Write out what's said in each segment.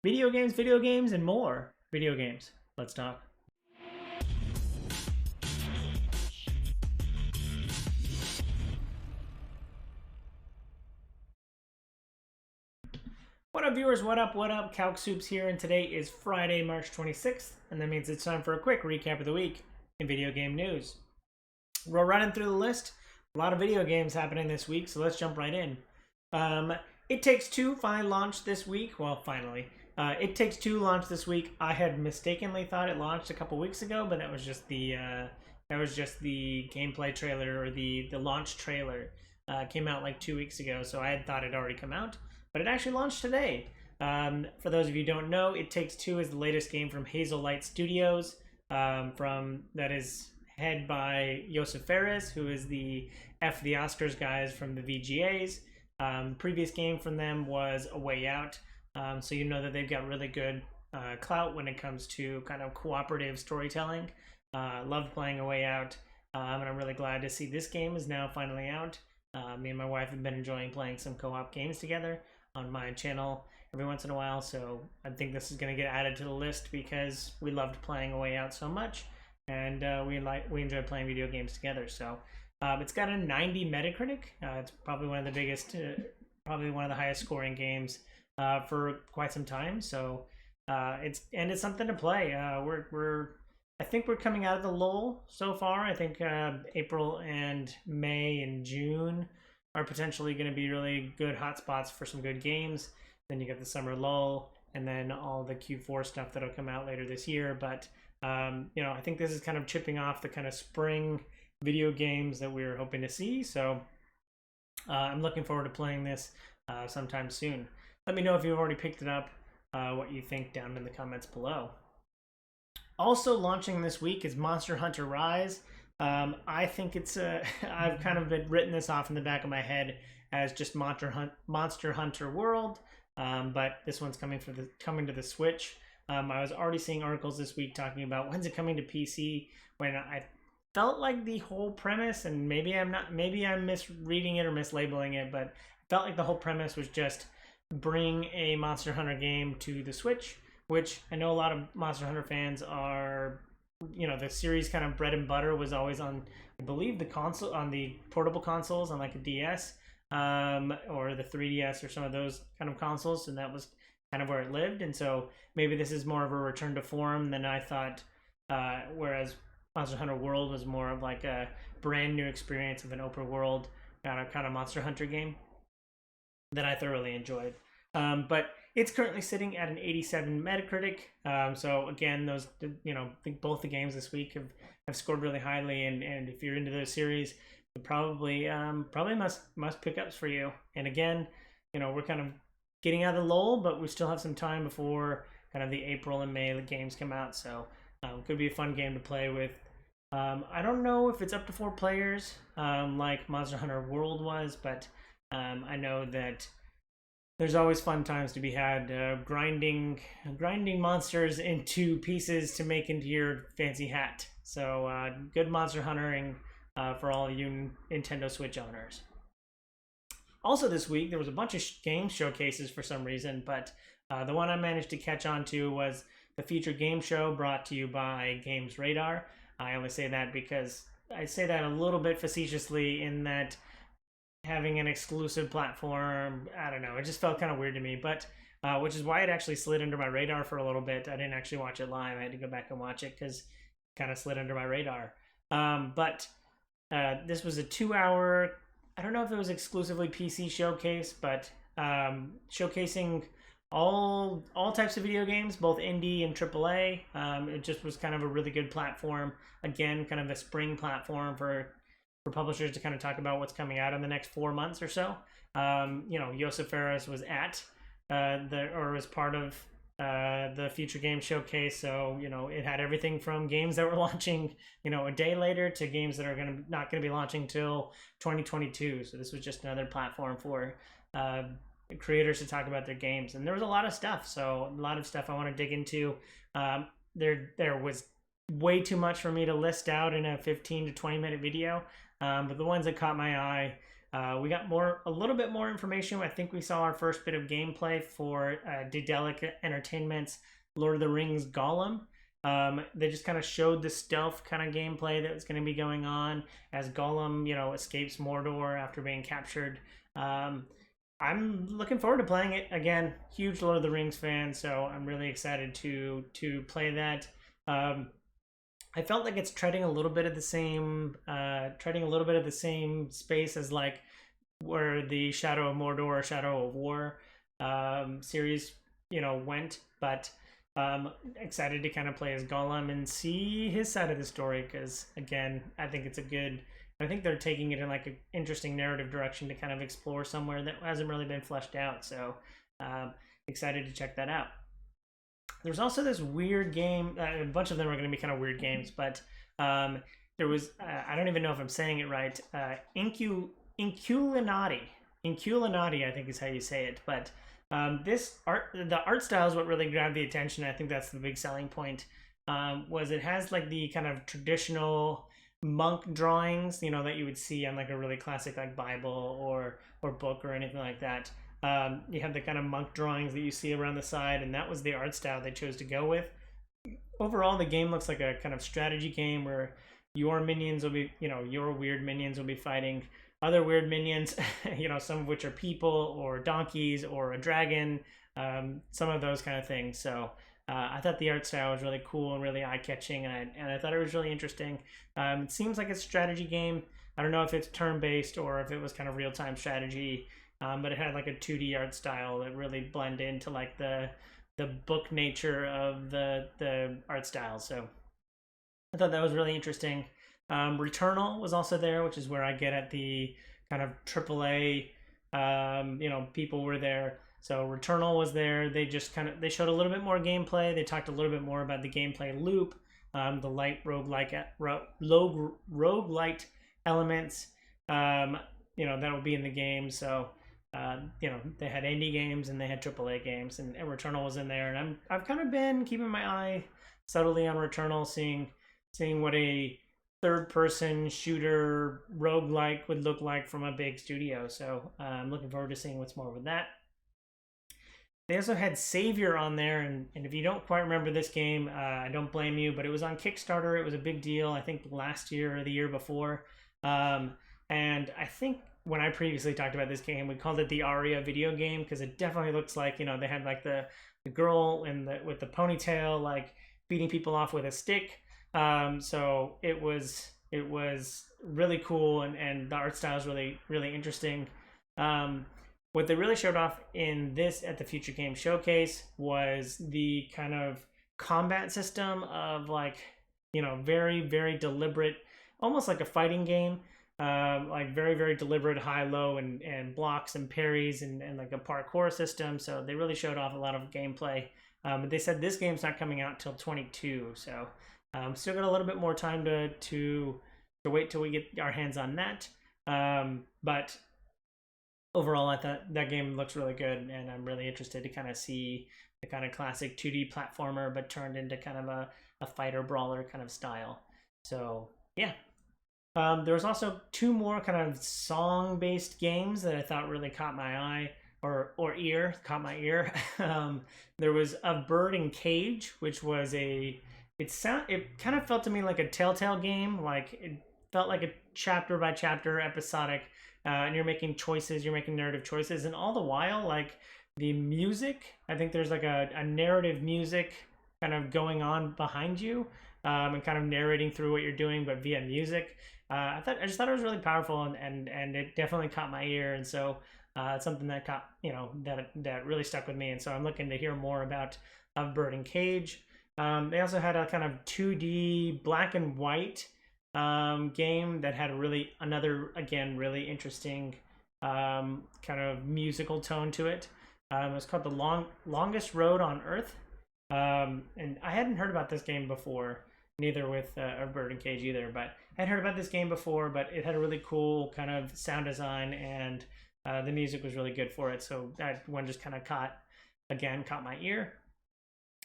Video games, and more video games. Let's talk. What up, viewers? What up? What up? Calc Soups here, and today is Friday, March 26th, and that means it's time for a quick recap of the week in video game news. We're running through the list. A lot of video games happening this week, so let's jump right in. It Takes Two finally launched this week. Well, finally. It Takes Two launched this week. I had mistakenly thought it launched a couple weeks ago, but that was just the gameplay trailer, or the launch trailer. Came out like 2 weeks ago, so I had thought it already come out, but it actually launched today. For those of you who don't know, It Takes Two is the latest game from Hazelight Studios, that is head by Josef Fares, who is the the Oscars guys from the VGAs. The previous game from them was A Way Out, so you know that they've got really good clout when it comes to kind of cooperative storytelling. Loved playing A Way Out, and I'm really glad to see this game is now finally out. Me and my wife have been enjoying playing some co-op games together on my channel every once in a while, so I think this is going to get added to the list because we loved playing A Way Out so much, and we enjoy playing video games together. So it's got a 90 Metacritic. It's probably one of the biggest, probably one of the highest scoring games for quite some time. So it's something to play. I think we're coming out of the lull so far. I think April and May and June are potentially going to be really good hotspots for some good games. Then you get the summer lull, and then all the Q4 stuff that'll come out later this year. But I think this is kind of chipping off the kind of spring video games that we were hoping to see. So I'm looking forward to playing this sometime soon. Let me know if you've already picked it up, what you think down in the comments below. Also launching this week is Monster Hunter Rise. I think it's I've kind of written this off in the back of my head as just Monster Hunter World, but this one's coming to the Switch. I was already seeing articles this week talking about when's it coming to PC, when I felt like the whole premise, and maybe I'm misreading it or mislabeling it, but I felt like the whole premise was just bring a Monster Hunter game to the Switch, which I know a lot of Monster Hunter fans are, the series kind of bread and butter was always on, I believe, the console, on the portable consoles, on like a DS, or the 3DS or some of those kind of consoles, and that was kind of where it lived. And so maybe this is more of a return to form than I thought, whereas Monster Hunter World was more of like a brand new experience of an open world kind of Monster Hunter game that I thoroughly enjoyed. But it's currently sitting at an 87 Metacritic. So again, those, I think both the games this week have scored really highly, and if you're into those series, probably must pickups for you. And again, we're kind of getting out of the lull, but we still have some time before kind of the April and May games come out. So could be a fun game to play with. I don't know if it's up to 4 players like Monster Hunter World was, but I know that there's always fun times to be had grinding monsters into pieces to make into your fancy hat. So good Monster Huntering for all you Nintendo Switch owners. Also this week, there was a bunch of game showcases for some reason, but the one I managed to catch on to was the featured game show brought to you by Games Radar. I only say that because I say that a little bit facetiously, in that having an exclusive platform, I don't know, it just felt kind of weird to me, but which is why it actually slid under my radar for a little bit. I didn't actually watch it live. I had to go back and watch it because it kind of slid under my radar. But this was a 2-hour, I don't know if it was exclusively PC showcase, but showcasing all types of video games, both indie and AAA. It just was kind of a really good platform. Again, kind of a spring platform for publishers to kind of talk about what's coming out in the next 4 months or so. Josef Fares was at was part of the Future Game Showcase, so it had everything from games that were launching a day later to games that are not going to be launching till 2022. So this was just another platform for creators to talk about their games, and there was a lot of stuff. So a lot of stuff I want to dig into. There was way too much for me to list out in a 15 to 20 minute video, but the ones that caught my eye We got a little bit more information. I think we saw our first bit of gameplay for Daedalic Entertainment's Lord of the Rings Gollum. They just kind of showed the stealth kind of gameplay that was going to be going on as Gollum, escapes Mordor after being captured. I'm looking forward to playing it again. Huge Lord of the Rings fan, so I'm really excited to play that. I felt like it's treading a little bit of the same space as like where the Shadow of Mordor or Shadow of War series went, but excited to kind of play as Gollum and see his side of the story, because again, I think they're taking it in like an interesting narrative direction to kind of explore somewhere that hasn't really been fleshed out. So excited to check that out. There's also this weird game. A bunch of them are going to be kind of weird games, but there was I don't even know if I'm saying it right. Inculinadi. Inculinadi, I think is how you say it. But the art style is what really grabbed the attention. I think that's the big selling point. Was it has like the kind of traditional monk drawings, that you would see on like a really classic like Bible or book or anything like that. You have the kind of monk drawings that you see around the side, and that was the art style they chose to go with. Overall, the game looks like a kind of strategy game where your minions will be, your weird minions will be fighting other weird minions, some of which are people or donkeys or a dragon, some of those kind of things. So I thought the art style was really cool and really eye-catching, and I thought it was really interesting. It seems like it's a strategy game. I don't know if it's turn-based or if it was kind of real-time strategy, but it had like a 2D art style that really blended into like the book nature of the art style. So I thought that was really interesting. Returnal was also there, which is where I get at the kind of AAA, people were there. So Returnal was there. They showed a little bit more gameplay. They talked a little bit more about the gameplay loop, the light roguelike elements, that will be in the game. So, they had indie games and they had AAA games, and Returnal was in there. And I've kind of been keeping my eye subtly on Returnal, seeing what a third-person shooter roguelike would look like from a big studio. So I'm looking forward to seeing what's more with that. They also had Savior on there, and if you don't quite remember this game, I don't blame you, but it was on Kickstarter. It was a big deal, I think last year or the year before. And I think when I previously talked about this game, we called it the Aria video game, because it definitely looks like, they had like the girl with the ponytail, like beating people off with a stick. So it was really cool, and the art style is really, really interesting. What they really showed off in this at the Future Game Showcase was the kind of combat system of like, very, very deliberate, almost like a fighting game, like very, very deliberate high-low and blocks and parries and like a parkour system. So they really showed off a lot of gameplay. But they said this game's not coming out till 22, so still got a little bit more time to wait till we get our hands on that. But overall, I thought that game looks really good, and I'm really interested to kind of see the kind of classic 2D platformer, but turned into kind of a fighter brawler kind of style. So yeah. There was also 2 more kind of song-based games that I thought really caught my eye or caught my ear. There was A Bird in Cage, which was it kind of felt to me like a Telltale game. Like it felt like a chapter by chapter episodic, and you're making narrative choices, and all the while, like the music, I think there's like a narrative music kind of going on behind you, and kind of narrating through what you're doing, but via music. I just thought it was really powerful, and it definitely caught my ear, and so it's something that caught, that really stuck with me, and so I'm looking to hear more about A Bird in Cage. They also had a kind of 2D black and white game that had another really interesting kind of musical tone to it. It was called The Longest Road on Earth, and I hadn't heard about this game before, neither with A Bird in Cage either, but I had heard about this game before, but it had a really cool kind of sound design, and the music was really good for it, so that one just kind of caught my ear.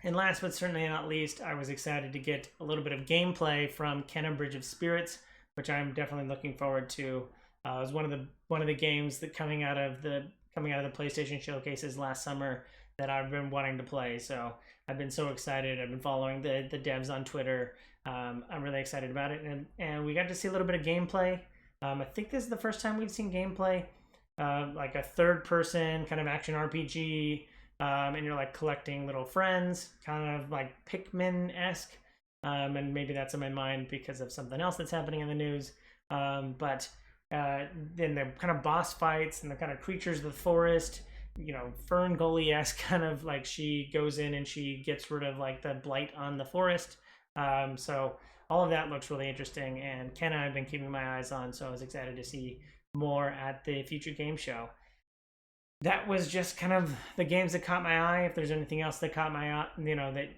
And last but certainly not least, I was excited to get a little bit of gameplay from Kenna Bridge of Spirits, which I'm definitely looking forward to It was one of the games that coming out of the PlayStation showcases last summer that I've been wanting to play. So I've been so excited. I've been following the devs on Twitter. I'm really excited about it, and we got to see a little bit of gameplay. I think this is the first time we've seen gameplay, like a third-person kind of action RPG, and you're like collecting little friends, kind of like Pikmin-esque. And maybe that's in my mind because of something else that's happening in the news. But then the kind of boss fights and the kind of creatures of the forest, Fern Gully-esque kind of like she goes in and she gets rid of like the blight on the forest. So all of that looks really interesting, and Ken and I have been keeping my eyes on, so I was excited to see more at the Future Game Show. That was just kind of the games that caught my eye. If there's anything else that caught my eye,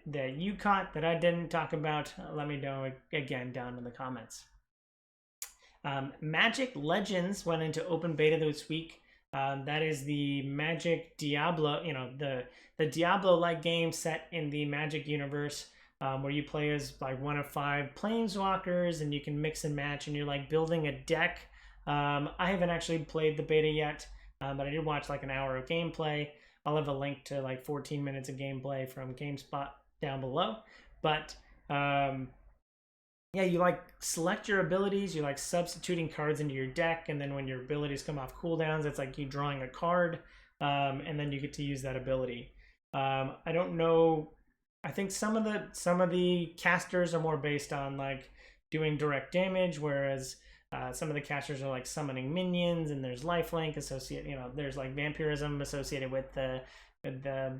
that you caught that I didn't talk about, let me know again down in the comments. Magic Legends went into open beta this week. That is the Magic Diablo, the Diablo-like game set in the Magic universe, where you play as like one of 5 planeswalkers, and you can mix and match, and you're like building a deck. I haven't actually played the beta yet, but I did watch like an hour of gameplay. I'll have a link to like 14 minutes of gameplay from GameSpot down below. But yeah, you like select your abilities, you like substituting cards into your deck, and then when your abilities come off cooldowns, it's like you drawing a card, and then you get to use that ability. I don't know. I think some of the casters are more based on like doing direct damage, whereas some of the casters are like summoning minions, and there's lifelink associated. There's like vampirism associated with the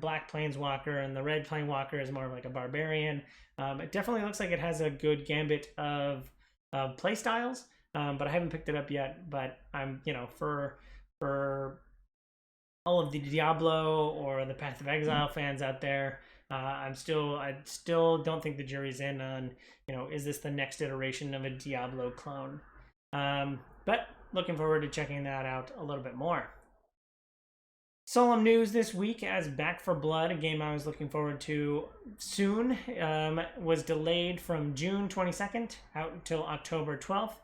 black planeswalker, and the red planeswalker is more like a barbarian. It definitely looks like it has a good gambit of play styles, but I haven't picked it up yet. But I'm for all of the Diablo or the Path of Exile fans out there, I still don't think the jury's in on is this the next iteration of a Diablo clone. But looking forward to checking that out a little bit more. Solemn news this week as Back for Blood, a game I was looking forward to soon, was delayed from June 22nd out until October 12th.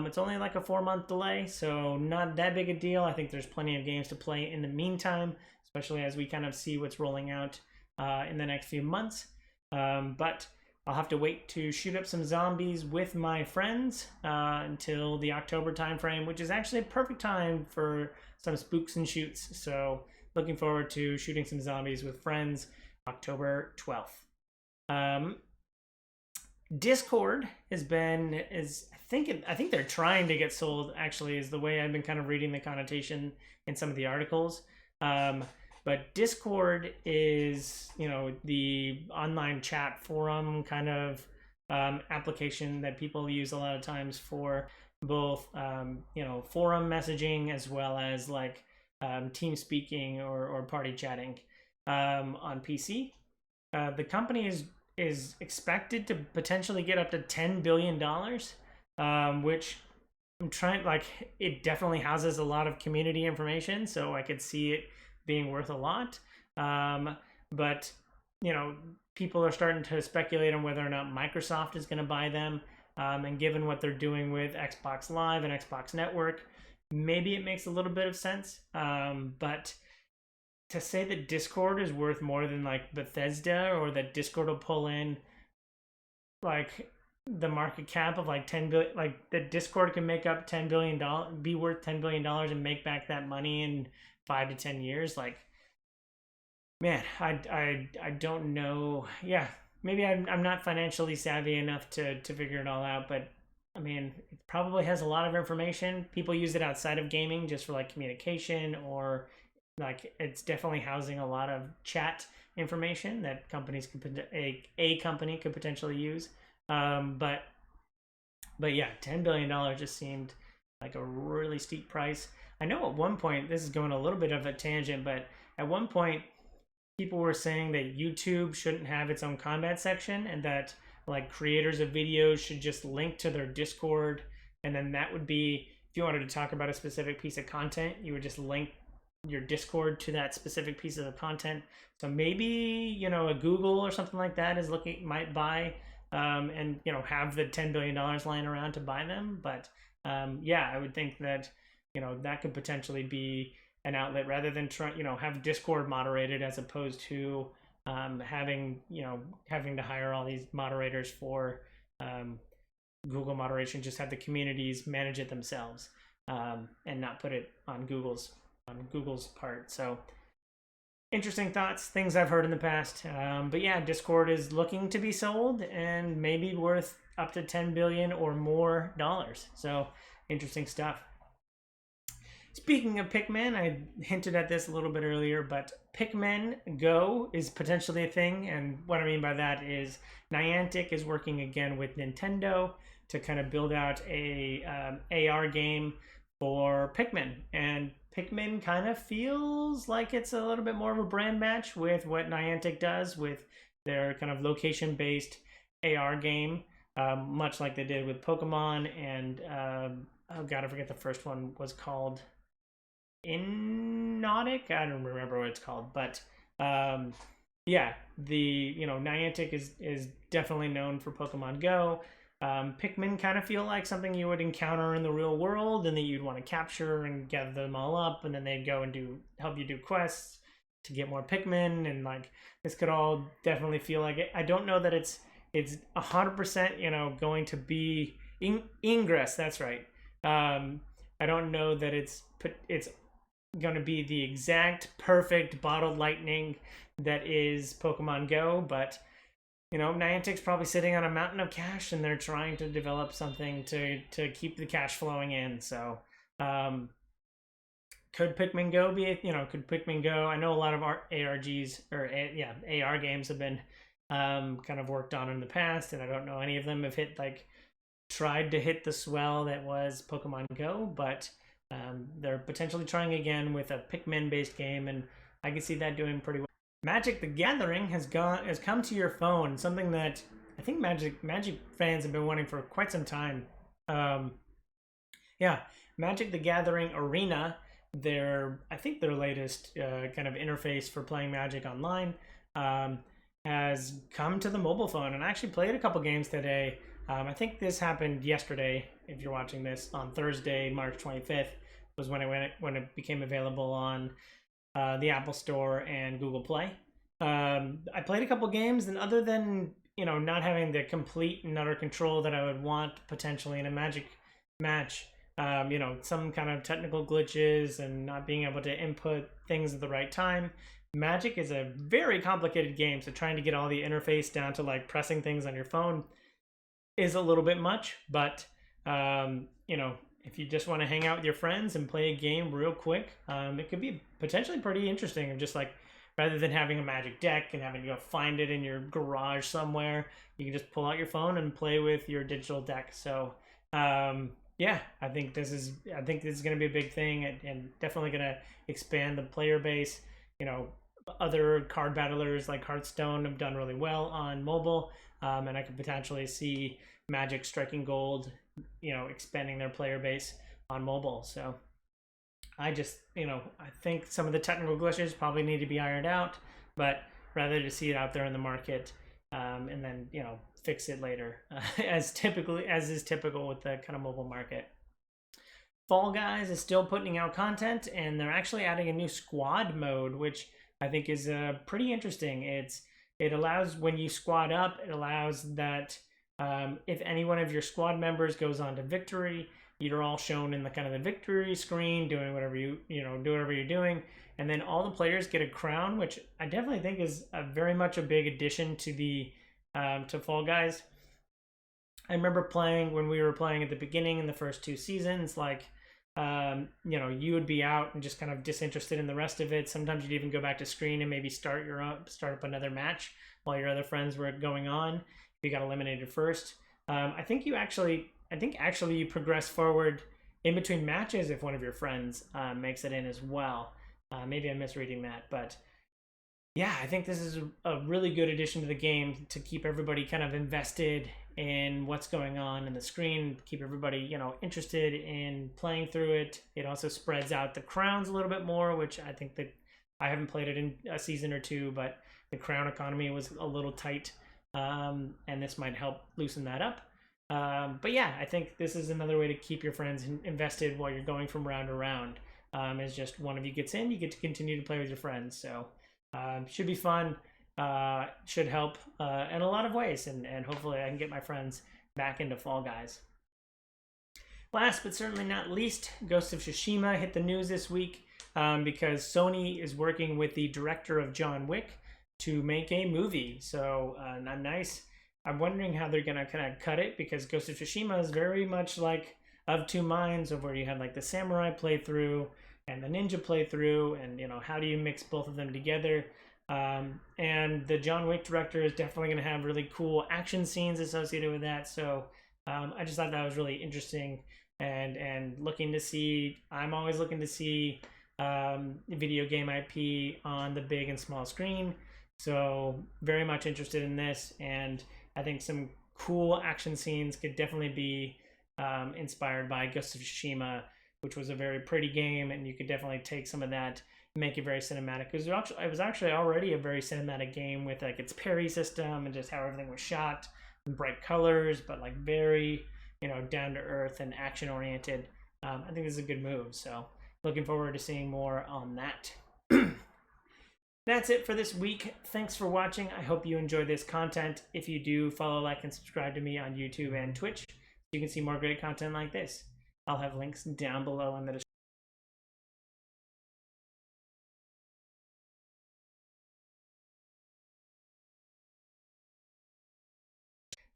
It's only like a 4-month delay, so not that big a deal. I think there's plenty of games to play in the meantime, especially as we kind of see what's rolling out in the next few months. But I'll have to wait to shoot up some zombies with my friends until the October timeframe, which is actually a perfect time for some spooks and shoots. So looking forward to shooting some zombies with friends October 12th. Discord I think they're trying to get sold, actually, is the way I've been kind of reading the connotation in some of the articles. But Discord is, the online chat forum kind of application that people use a lot of times for both, forum messaging as well as like team speaking or party chatting on PC. The company is expected to potentially get up to $10 billion, which I'm trying, like, it definitely houses a lot of community information, so I could see it being worth a lot. But people are starting to speculate on whether or not Microsoft is going to buy them, and given what they're doing with Xbox Live and Xbox Network, maybe it makes a little bit of sense. But to say that Discord is worth more than like Bethesda, or that Discord will pull in like the market cap of like 10 billion, like that Discord can make up $10 billion, be worth $10 billion and make back that money in 5 to 10 years, like, man, I don't know. Yeah, maybe I'm not financially savvy enough to figure it all out, but I mean, it probably has a lot of information. People use it outside of gaming just for like communication, or like it's definitely housing a lot of chat information that companies could a company could potentially use. But yeah, $10 billion just seemed like a really steep price. I know at one point, this is going a little bit of a tangent, but at one point people were saying that YouTube shouldn't have its own combat section, and that like creators of videos should just link to their Discord, and then that would be, if you wanted to talk about a specific piece of content, you would just link your Discord to that specific piece of content. So maybe a Google or something like that might buy and have the $10 billion lying around to buy them. But yeah, I would think that, that could potentially be an outlet rather than have Discord moderated, as opposed to having to hire all these moderators for Google moderation. Just have the communities manage it themselves, and not put it on Google's part. So interesting thoughts, things I've heard in the past. But yeah, Discord is looking to be sold and maybe worth up to $10 billion or more dollars. So interesting stuff. Speaking of Pikmin, I hinted at this a little bit earlier, but Pikmin Go is potentially a thing. And what I mean by that is Niantic is working again with Nintendo to kind of build out a AR game for Pikmin. And Pikmin kind of feels like it's a little bit more of a brand match with what Niantic does with their kind of location-based AR game, much like they did with Pokemon and, oh god, I forget the first one was called. Inaudic? I don't remember what it's called, but yeah, the Niantic is definitely known for Pokemon Go. Pikmin kind of feel like something you would encounter in the real world, and that you'd want to capture and gather them all up, and then they'd go and help you do quests to get more Pikmin, and like this could all definitely feel like it. I don't know that it's 100% going to be Ingress. That's right. I don't know that it's going to be the exact perfect bottled lightning that is Pokemon Go, but Niantic's probably sitting on a mountain of cash, and they're trying to develop something to keep the cash flowing in. So could Pikmin Go be could Pikmin Go, I know a lot of ARGs or AR games have been kind of worked on in the past, and I don't know any of them have tried to hit the swell that was Pokemon Go, but they're potentially trying again with a Pikmin-based game, and I can see that doing pretty well. Magic: The Gathering has come to your phone, something that I think Magic fans have been wanting for quite some time. Yeah, Magic: The Gathering Arena, I think their latest kind of interface for playing Magic online, has come to the mobile phone, and I actually played a couple games today. I think this happened yesterday. If you're watching this on Thursday, March 25th, was when it became available on the Apple Store and Google Play. I played a couple games, and other than not having the complete and utter control that I would want potentially in a Magic match, some kind of technical glitches and not being able to input things at the right time. Magic is a very complicated game, so trying to get all the interface down to like pressing things on your phone is a little bit much, but if you just want to hang out with your friends and play a game real quick, it could be potentially pretty interesting. Of just like, rather than having a Magic deck and having to go find it in your garage somewhere, you can just pull out your phone and play with your digital deck. So yeah, I think this is going to be a big thing, and definitely going to expand the player base. Other card battlers like Hearthstone have done really well on mobile, and I could potentially see Magic striking gold, expanding their player base on mobile. So I just, I think some of the technical glitches probably need to be ironed out, but rather to see it out there in the market, and then, fix it later, as is typical with the kind of mobile market. Fall Guys is still putting out content, and they're actually adding a new squad mode, which I think is pretty interesting. It allows, when you squad up, it allows that if any one of your squad members goes on to victory, you're all shown in the kind of the victory screen doing whatever do whatever you're doing, and then all the players get a crown, which I definitely think is very much a big addition to the to Fall Guys. I remember when we were playing at the beginning in the first 2 seasons, like you would be out and just kind of disinterested in the rest of it. Sometimes you'd even go back to screen and maybe start up another match while your other friends were going on. You got eliminated first. I think actually you progress forward in between matches if one of your friends makes it in as well. Maybe I'm misreading that, but yeah, I think this is a really good addition to the game to keep everybody kind of invested in what's going on in the screen, keep everybody interested in playing through it. It also spreads out the crowns a little bit more, which I think that I haven't played it in a season or two, but the crown economy was a little tight, and this might help loosen that up. But yeah, I think this is another way to keep your friends invested while you're going from round to round. Is just one of you gets in, you get to continue to play with your friends. So should be fun. Should help in a lot of ways, and hopefully I can get my friends back into Fall Guys. Last but certainly not least, Ghost of Tsushima hit the news this week because Sony is working with the director of John Wick to make a movie. So nice. I'm wondering how they're gonna kind of cut it, because Ghost of Tsushima is very much like of two minds, of where you have like the samurai playthrough and the ninja playthrough, and how do you mix both of them together. And the John Wick director is definitely going to have really cool action scenes associated with that. So I just thought that was really interesting, and looking to see. I'm always looking to see video game IP on the big and small screen. So very much interested in this, and I think some cool action scenes could definitely be inspired by Ghost of Tsushima, which was a very pretty game, and you could definitely take some of that, make it very cinematic, because it was actually already a very cinematic game with like its parry system and just how everything was shot in bright colors, but like very down to earth and action oriented. I think this is a good move, so looking forward to seeing more on that. That's it for this week. Thanks for watching. I hope you enjoy this content. If you do, follow, like, and subscribe to me on YouTube and Twitch so you can see more great content like this. I'll have links down below in the description.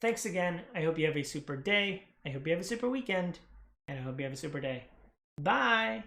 Thanks again. I hope you have a super day. I hope you have a super weekend. And I hope you have a super day. Bye!